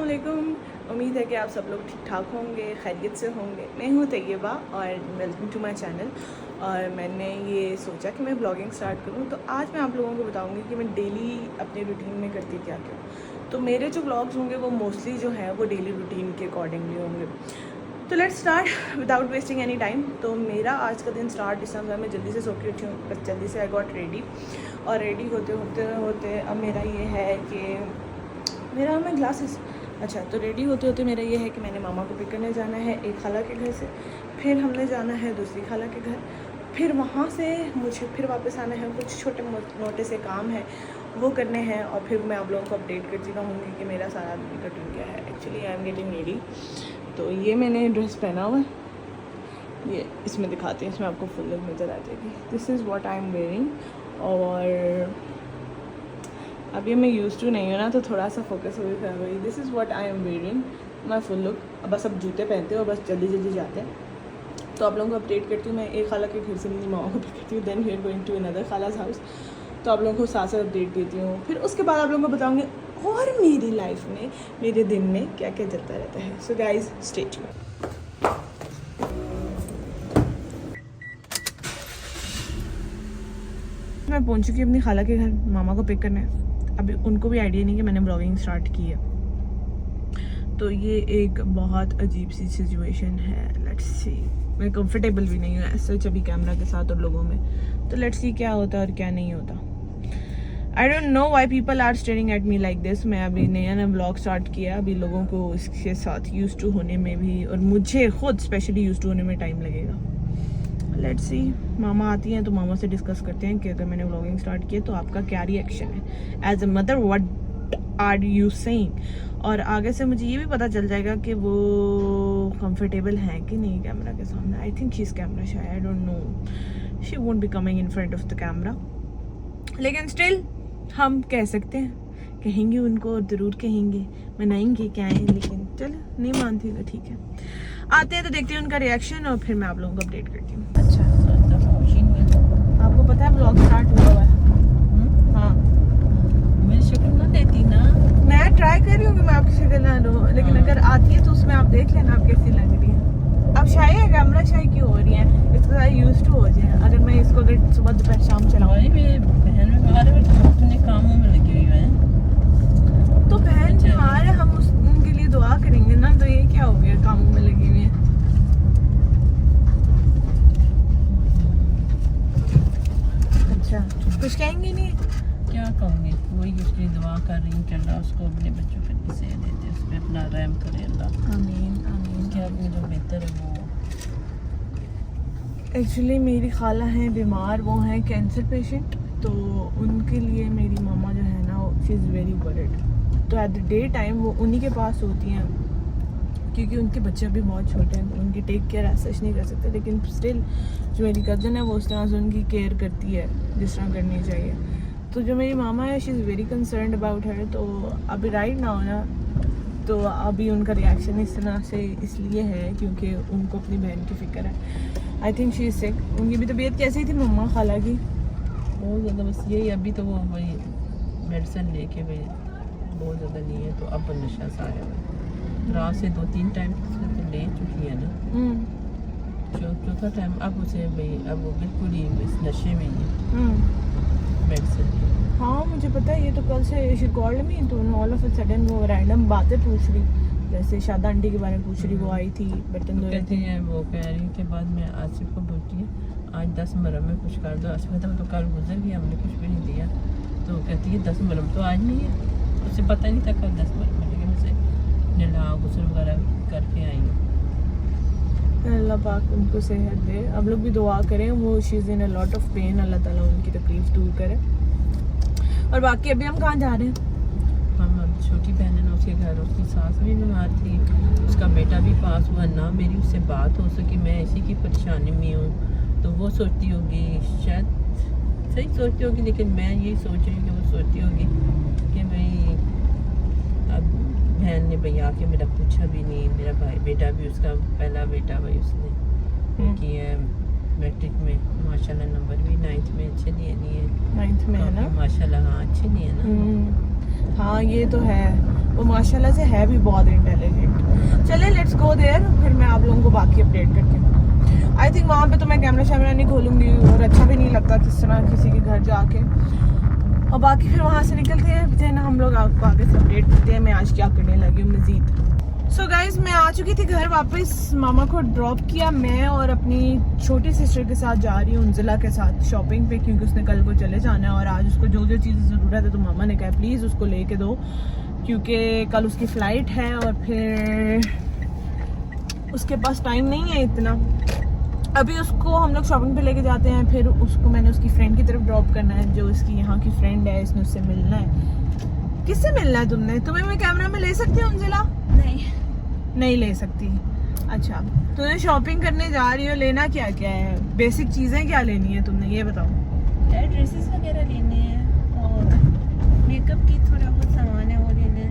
अस्सलामुअलैकुम। उम्मीद है कि आप सब लोग ठीक ठाक होंगे, खैरियत से होंगे। मैं हूँ तैयबा और वेलकम टू माय चैनल। और मैंने ये सोचा कि मैं ब्लॉगिंग स्टार्ट करूँ, तो आज मैं आप लोगों को बताऊँगी कि मैं डेली अपने रूटीन में करती क्या क्या। तो मेरे जो ब्लॉग्स होंगे वो मोस्टली जो है वो डेली रूटीन के अकॉर्डिंगली होंगे। तो let's start without wasting any time. तो मेरा आज का दिन स्टार्ट इस समय मैं जल्दी से सो के उठी हूँ, बस जल्दी से आई गॉट रेडी। और रेडी होते अब मेरा ये है कि मेरा मैं ग्लासेस तो रेडी होते होते मेरा ये है कि मैंने मामा को पिक करने जाना है एक खाला के घर से, फिर हमने जाना है दूसरी खाला के घर, फिर वहाँ से मुझे फिर वापस आना है, कुछ छोटे मोटे से काम है वो करने हैं, और फिर मैं आप लोगों को अपडेट करती रहूँगी कि मेरा सारा दिन का रूटीन क्या है। Actually I am getting ready. तो ये मैंने ड्रेस पहना हुआ है, ये इसमें दिखाती हूँ, इसमें आपको फुल लुक नज़र आ जाएगी। This is what I am wearing. और अभी मैं यूज़ टू नहीं हूँ ना, तो थोड़ा सा फोकस हो गया भाई। This is what I am wearing, my full look. अब बस अब जूते पहनते हो और बस जल्दी जल्दी जाते हैं। तो आप लोगों को अपडेट करती हूँ। मैं एक खाला के घर से मेरी मामा को पिक करती हूँ, then we are going to another खालाज हाउस। तो आप लोगों को साथ साथ अपडेट देती हूँ। फिर उसके बाद आप लोगों को बताऊँगी और मेरी लाइफ में, मेरे दिन में क्या क्या चलता रहता है। So guys stay tuned. मैं पहुंच चुकी हूँ अपनी खाला के घर मामा को पिक करने। अभी उनको भी आइडिया नहीं कि मैंने ब्लॉगिंग स्टार्ट की है, तो ये एक बहुत अजीब सी सिचुएशन है। लेट्स सी, मैं कंफर्टेबल भी नहीं हूँ ऐसे अभी कैमरा के साथ और लोगों में। तो लेट्स सी क्या होता है और क्या नहीं होता। I don't know why people are staring at me like this. मैं अभी नया ब्लॉग स्टार्ट किया, अभी लोगों को इसके साथ यूज टू होने में भी और मुझे खुद स्पेशली यूज टू होने में टाइम लगेगा। लेट्स सी, मामा आती हैं तो मामा से डिस्कस करते हैं कि अगर मैंने व्लॉगिंग स्टार्ट किया तो आपका क्या रिएक्शन है as a mother, what are you saying. और आगे से मुझे ये भी पता चल जाएगा कि वो कंफर्टेबल हैं कि नहीं कैमरा के सामने। I think she is camera shy, I don't no, she won't be coming in front of the camera, लेकिन स्टिल हम कह सकते हैं, कहेंगे उनको और ज़रूर कहेंगे, मनाएंगे क्या है। लेकिन चलो नहीं मानती तो ठीक है, आते हैं तो देखते हैं उनका रिएक्शन और फिर मैं आप लोगों को अपडेट करती हूँ। अच्छा, आपको पता है ब्लॉग स्टार्ट हुआ है? हाँ, मेरी शक्ल ना देती ना। मैं ट्राई कर रही हूँ कि मैं आपकी शक्ल ना लूँ, लेकिन अगर आती है तो उसमें आप देख लेना आप कैसी लग रही है। अब शाही है, कैमरा शाही क्यों हो रही है, इसके साथ यूज टू हो जाए। अगर मैं इसको अगर सुबह दोपहर शाम चलाऊँ, मेरी बहन में बाहर अपने कामों में लगी हुई है। तो बहन बीमार है, हम उनके लिए दुआ करेंगे ना। तो ये क्या हो गया, कामों में लगी हुई है। अच्छा, कुछ कहेंगे नहीं? क्या कहूँगी, वही उसके लिए दुआ कर रही हूँ कि अल्लाह उसको अपने बच्चों पर से देते, उस पर अपना रहम करे अल्लाह। आमीन आमीन। क्या अपने जो बेहतर है वो। एक्चुअली मेरी खाला हैं बीमार, वो हैं कैंसर पेशेंट। तो उनके लिए मेरी मामा जो है ना, शी इज़ वेरी वरिड। तो एट द डे टाइम वो उन्हीं के पास होती हैं, क्योंकि उनके बच्चे अभी बहुत छोटे हैं, तो उनकी टेक केयर ऐसा नहीं कर सकते। लेकिन स्टिल जो मेरी कज़न है वो उस तरह से उनकी केयर करती है जिस तरह करनी चाहिए। तो जो मेरी मामा है, she is very concerned about her. तो अभी राइट ना होना, तो अभी उनका रिएक्शन इस तरह से इसलिए है क्योंकि उनको अपनी बहन की फ़िक्र है। आई थिंक शी इज़ सिक। उनकी भी तबीयत कैसी थी मम्मा खाला की? बहुत ज़्यादा, बस यही अभी तो वो वही मेडिसिन लेके भाई बहुत ज़्यादा नहीं है, तो अब नशा सा आया है। रात से 2-3 टाइम तो ले चुकी है ना, चौथा टाइम अब उसे भाई अब वो बिल्कुल ही इस नशे में ही है मेडिसिन। हाँ मुझे पता है, ये तो कल से शी कॉल्ड मी, तो ऑल ऑफ अ सडन वो रैंडम बातें पूछ रही, जैसे शादा आंटी के बारे में पूछ रही। वो आई थी बर्तन धो रही कहती थी। है, वो कह रही है कि बाद में आसिफ को बोलती है आज 10 मुहर्रम में कुछ कर दो। आसिफ कहता है तो कल गुजर गया, हमने कुछ भी नहीं दिया। तो कहती है 10 मुहर्रम तो आज नहीं है, उसे पता नहीं था कल 10 मुहर्रम है, लेकिन उसे नला गुस्ल वगैरह करके आई है। अल्लाह पाक उनको सेहत दे। अब लोग भी दुआ करें, वो she is in a lot of pain, अल्लाह ताला उनकी तकलीफ दूर करे। और बाकी अभी हम कहाँ जा रहे हैं? हम अब छोटी बहन है ना, उसके घर उसकी सास भी बीमार थी, उसका बेटा भी पास हुआ ना, मेरी उससे बात हो सकी, मैं इसी की परेशानी में हूँ। तो वो सोचती होगी, शायद सही सोचती होगी, लेकिन मैं यही सोच रही हूँ कि वो सोचती होगी कि भाई अब बहन ने भैया आके मेरा पूछा भी नहीं। मेरा भाई बेटा भी, उसका पहला बेटा भाई उसने किया है मैट्रिक में, माशाल्लाह नंबर भी 9th में अच्छे लिए नहीं है। 9th में है ना माशाल्लाह, हाँ अच्छे लिए ना। हाँ ये तो है। वो माशाल्लाह से है भी बहुत इंटेलिजेंट। चले लेट्स गो देयर, फिर मैं आप लोगों को बाकी अपडेट करती हूँ। आई थिंक वहाँ पे तो मैं कैमरा शैमरा नहीं खोलूँगी और अच्छा भी नहीं लगता किस तरह किसी के घर जाके। और बाकी फिर वहाँ से निकलते हैं, देन हम लोग आपको आगे से अपडेट करते हैं मैं आज क्या करने लगी हूँ मज़ीद। सो गाइज़ मैं आ चुकी थी घर वापस, मामा को ड्रॉप किया मैं और अपनी छोटी सिस्टर के साथ जा रही हूँ उंजिला के साथ शॉपिंग पे, क्योंकि उसने कल को चले जाना है और आज उसको जो जो चीज़ें ज़रूरत है तो मामा ने कहा प्लीज़ उसको लेके दो, क्योंकि कल उसकी फ़्लाइट है और फिर उसके पास टाइम नहीं है इतना। अभी उसको हम लोग शॉपिंग पे लेके जाते हैं, फिर उसको मैंने उसकी फ्रेंड की तरफ ड्रॉप करना है जो उसकी यहाँ की फ्रेंड है, इसने उससे मिलना है। किससे मिलना है तुमने? तुम्हें मैं कैमरा में ले सकती हूँ उंजिला? नहीं ले सकती। अच्छा तुमने शॉपिंग करने जा रही हो, लेना क्या क्या है? बेसिक चीज़ें क्या लेनी है तुमने ये बताओ। ड्रेसेस वगैरह लेने हैं और मेकअप की थोड़ा बहुत सामान है वो लेना है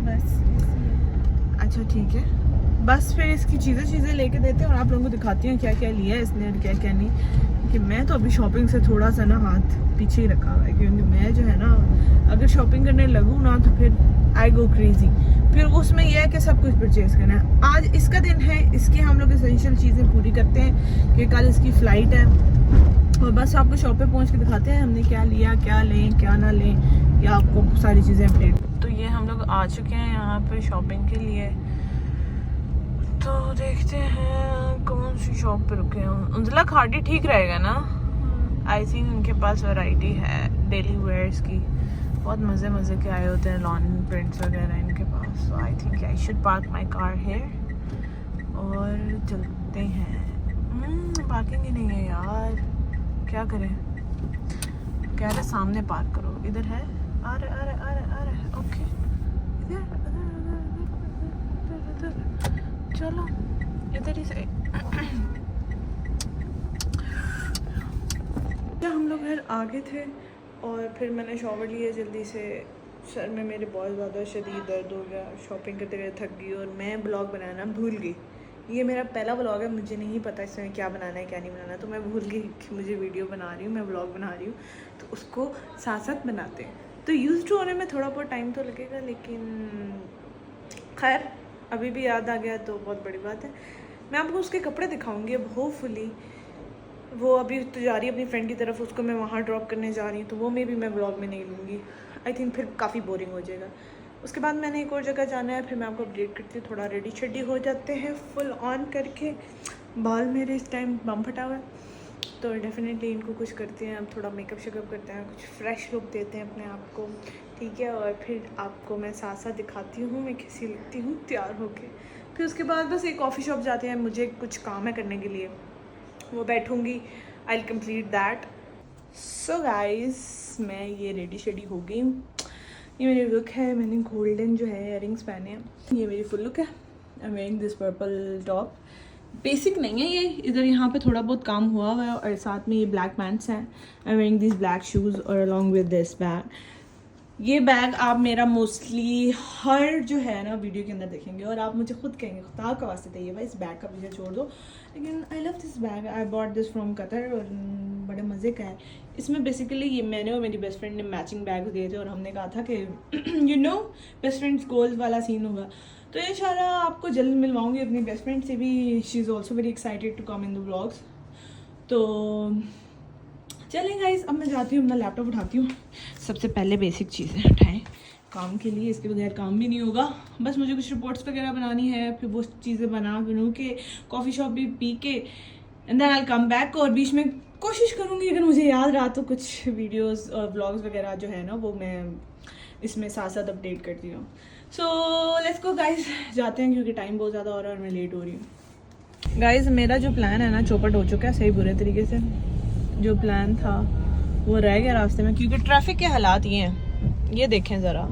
बस। अच्छा ठीक है, बस फिर इसकी चीज़ें लेके देते हैं और आप लोगों को दिखाती हैं क्या क्या लिया है इसने और क्या क्या नहीं, कि मैं तो अभी शॉपिंग से थोड़ा सा ना हाथ पीछे ही रखा हुआ है, क्योंकि मैं जो है ना अगर शॉपिंग करने लगूँ ना तो फिर आई गो क्रेजी, फिर उसमें यह है कि सब कुछ परचेज करना है। आज इसका दिन है, इसकी हम लोग एसेंशियल चीज़ें पूरी करते हैं कि कल इसकी फ़्लाइट है और बस आपको शॉप पे पहुंच के दिखाते हैं हमने क्या लिया, क्या लें क्या ना लें, या आपको सारी चीज़ें अपडेट। तो ये हम लोग आ चुके हैं यहाँ पे शॉपिंग के लिए, तो देखते हैं कौन सी शॉप पे रुके हैं। उंजिला खाड़ी ठीक रहेगा ना? आई थिंक उनके पास वैरायटी है डेली वेयर्स की, बहुत मज़े के आए होते हैं लॉन प्रिंट्स वगैरह इनके पास। So I think I should park my car here और चलते हैं। पार्किंग ही नहीं है यार, क्या करें? कह रहे सामने पार्क करो, इधर है। आ रहे ओके, इधर चलो इधर ही से। हम लोग घर आ गए थे और फिर मैंने शॉवर लिया जल्दी से, सर में मेरे बहुत ज़्यादा शदीद दर्द हो गया, शॉपिंग करते करते थक गई और मैं ब्लॉग बनाना भूल गई। ये मेरा पहला व्लॉग है, मुझे नहीं पता इसमें क्या बनाना है क्या नहीं बनाना, तो मैं भूल गई कि मुझे वीडियो बना रही हूँ, मैं व्लॉग बना रही हूँ, तो उसको साथ साथ बनाते हैं। तो यूज़ टू होने में थोड़ा बहुत टाइम तो लगेगा, लेकिन खैर अभी भी याद आ गया तो बहुत बड़ी बात है। मैं आपको उसके कपड़े दिखाऊँगी अब होपफुली। वो अभी तो जा रही है अपनी फ्रेंड की तरफ, उसको मैं वहाँ ड्रॉप करने जा रही हूँ, तो वो में भी मैं व्लॉग में नहीं लूँगी। आई थिंक फिर काफ़ी बोरिंग हो जाएगा। उसके बाद मैंने एक और जगह जाना है, फिर मैं आपको अपडेट करती हूँ। थोड़ा रेडी शेडी हो जाते हैं फुल ऑन करके, बाल मेरे इस टाइम बम फटा हुआ है, तो डेफिनेटली इनको कुछ करते हैं, अब थोड़ा मेकअप शेकअप करते हैं, कुछ फ्रेश लुक देते हैं अपने आप को, ठीक है। और फिर आपको मैं साथ साथ दिखाती हूँ मैं कैसी लगती हूँ तैयार होके। फिर उसके बाद बस एक कॉफ़ी शॉप जाते हैं, मुझे कुछ काम है करने के लिए, वो बैठूँगी, I will complete that. So guys मैं ये रेडी शेडी हो गई हूँ, ये मेरी लुक है, मैंने गोल्डन जो है इयरिंग्स पहने हैं, ये मेरी फुल लुक है। I am wearing this purple top, basic नहीं है ये, इधर यहाँ पे थोड़ा बहुत काम हुआ है और साथ में ये ब्लैक पैंट्स हैं। I am wearing this black shoes और अलॉन्ग विद दिस बैग। ये बैग आप मेरा मोस्टली हर जो है ना वीडियो के अंदर देखेंगे और आप मुझे खुद कहेंगे खुदा का वास्ते चाहिए भाई इस बैग का पीछे छोड़ दो, लेकिन I love this bag, I bought this from Qatar और बड़े मज़े का है। इसमें बेसिकली ये मैंने और मेरी बेस्ट फ्रेंड ने मैचिंग बैग्स दिए थे और हमने कहा था कि you know best friends goals वाला सीन होगा, तो इंशाल्लाह आपको जल्द मिलवाऊंगी अपनी बेस्ट फ्रेंड से भी, she is also very excited to come in the vlogs. तो चलें गाइस, अब मैं जाती हूँ, अपना लैपटॉप उठाती हूँ। सबसे पहले बेसिक चीज़ें उठाएं काम के लिए, इसके बगैर काम भी नहीं होगा। बस मुझे कुछ रिपोर्ट्स वगैरह बनानी है, फिर वो चीज़ें बनू के कॉफ़ी शॉप भी पी के and then I come back. और बीच में कोशिश करूँगी अगर मुझे याद रहा तो कुछ वीडियोस और व्लॉग्स वगैरह जो है ना वो मैं इसमें साथ साथ अपडेट करती हूँ। सो लेट्स गो गाइस, जाते हैं क्योंकि टाइम बहुत ज़्यादा हो रहा है और मैं लेट हो रही हूँ। गाइस मेरा जो प्लान है ना चौपट हो चुका है सही बुरे तरीके से, जो प्लान था वो रह गया रास्ते में, क्योंकि ट्रैफिक के हालात ये हैं, ये देखें ज़रा,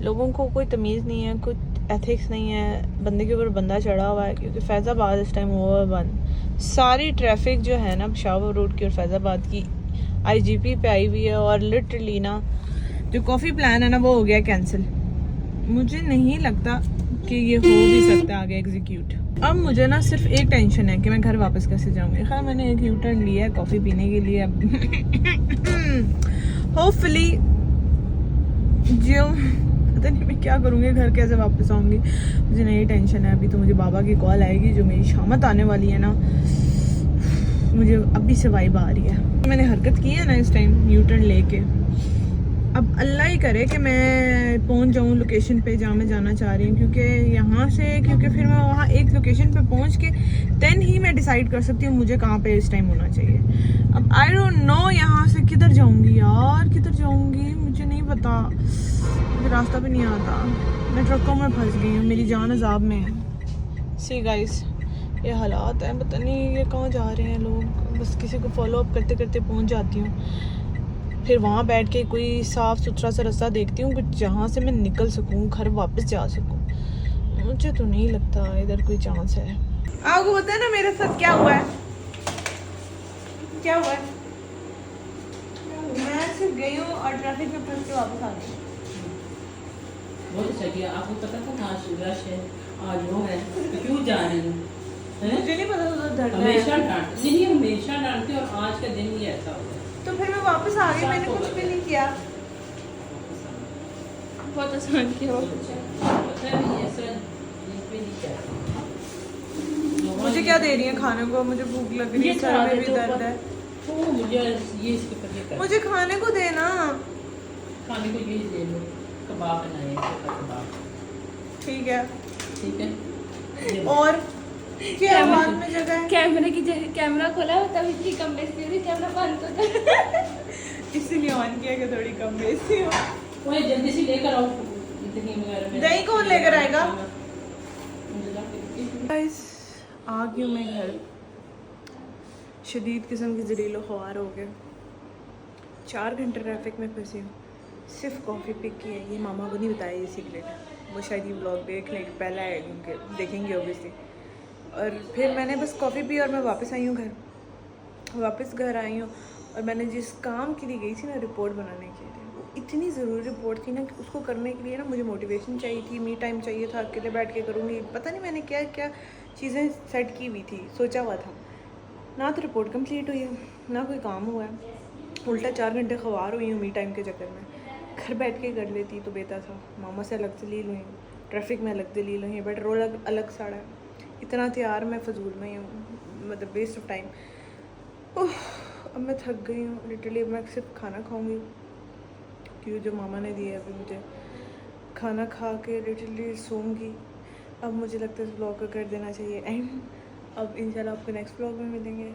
लोगों को कोई तमीज़ नहीं है, कुछ एथिक्स नहीं है, बंदे के ऊपर बंदा चढ़ा हुआ है, क्योंकि फैज़ाबाद इस टाइम ओवर बंद, सारी ट्रैफिक जो है ना पेशावर रोड की और फैज़ाबाद की IGP पे आई हुई है और लिटरली ना जो कॉफ़ी प्लान है ना वो हो गया कैंसिल। मुझे नहीं लगता कि ये हो भी सकता है आगे एग्जीक्यूट। अब मुझे ना सिर्फ एक टेंशन है कि मैं घर वापस कैसे जाऊंगी। खैर मैंने एक यू टर्न लिया है कॉफ़ी पीने के लिए, अब होपफुली जो पता नहीं मैं क्या करूँगी, घर कैसे वापस आऊँगी, मुझे नई टेंशन है। अभी तो मुझे बाबा की कॉल आएगी जो मेरी शामत आने वाली है ना, मुझे अभी से वाइब आ रही है। मैंने हरकत की है ना इस टाइम यू टर्न लेके, अब अल्लाह ही करे कि मैं पहुंच जाऊं लोकेशन पे जहाँ मैं जाना चाह रही हूँ, क्योंकि यहाँ से फिर मैं वहाँ एक लोकेशन पे पहुँच के देन ही मैं डिसाइड कर सकती हूँ मुझे कहाँ पे इस टाइम होना चाहिए। अब आई डोंट नो यहाँ से किधर जाऊँगी यार, किधर जाऊँगी मुझे नहीं पता, मुझे रास्ता भी नहीं आता, मैं ट्रकों में फंस गई हूँ, मेरी जान अजाब में है। सी गाइस ये हालात हैं, पता नहीं ये कहाँ जा रहे हैं लोग, बस किसी को फॉलो अप करते करते पहुँच जाती हूँ, फिर वहाँ बैठ के कोई साफ़ सुथरा सा रास्ता देखती हूँ जहाँ से मैं निकल सकूँ, घर वापस जा सकूँ। मुझे तो नहीं लगता इधर कोई चांस है। आपको पता है ना मेरे साथ क्या हुआ है, क्या हुआ है? मैं सिर्फ गई हूँ और ट्रैफिक में फंस के वापस आ गई। बहुत अच्छा किया, आपको पता था ना आज रश है, आज वो है, तो क्यों जा रही हूँ? मुझे नहीं पता था धरना है। हमेशा डांट नहीं, हमेशा डांटते और आज का दिन ही ऐसा हो गया। तो फिर मैं वापस आ गई, मैंने कुछ भी नहीं किया, बहुत आसान किया। पता है नहीं ऐसा भी नहीं क्या। मुझे क्या दे रही है खाने को, मुझे भूख लग रही है, सर में भी दर्द है। तो मुझे ये इसके ऊपर ये कर, मुझे खाने को देना, खाने को ये दे लो, कबाब बनाए कबाब। ठीक है ठीक है। और क्या बाद में जगह है, कैमरे की जगह कैमरा खोला तब इतनी कम बेइज्जती हुई, कैमरा बंद होता इसीलिए ऑन किया कि थोड़ी कम बेइज्जती हो। ओए जल्दी से लेकर आओ इतनी वगैरह में। दही कौन लेकर आएगा? मुझे लगा गाइस आ गई हूँ मैं घर, शदीद किस्म की जरीलो ख्वार हो गए, 4 घंटे ट्रैफिक में फंसी हूँ, सिर्फ कॉफ़ी पिक की है। ये मामा को नहीं बताया ये सीक्रेट है, वो शायद ये ब्लॉग देख लें, पहला है उनके देखेंगे ओबियसली। और फिर मैंने बस कॉफ़ी पी और मैं वापस आई हूँ घर, वापस घर आई हूँ। और मैंने जिस काम के लिए गई थी ना, रिपोर्ट बनाने के लिए, वो इतनी ज़रूरी रिपोर्ट थी ना कि उसको करने के लिए ना मुझे मोटिवेशन चाहिए थी, मी टाइम चाहिए था, अकेले बैठ के करूँगी, पता नहीं मैंने क्या क्या चीज़ें सेट की हुई थी, सोचा हुआ था, ना तो रिपोर्ट कंप्लीट हुई है, ना कोई काम हुआ है, उल्टा 4 घंटे ख्वार हुई हूँ मी टाइम के चक्कर में। घर बैठ के कर लेती तो बेहतर था, मामा से अलग दलील हुई, ट्रैफिक में अलग दलील हुई, पेट्रोल अलग साड़ा है, इतना तैयार मैं फजूल में ही हूँ, मतलब वेस्ट ऑफ टाइम। अब मैं थक गई हूँ लिटरली, अब मैं सिर्फ खाना खाऊंगी क्योंकि जो मामा ने दिया है अभी मुझे, खाना खा के लिटरली सोऊंगी। अब मुझे लगता है इस ब्लॉग को कर देना चाहिए एंड। अब इंशाल्लाह आपको नेक्स्ट ब्लॉग में मिलेंगे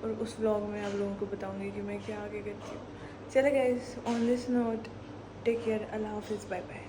और उस ब्लॉग में आप लोगों को बताऊंगी कि मैं क्या आगे करती हूँ। चले guys, on this note take care, अल्लाह हाफिज़, बाय बाय।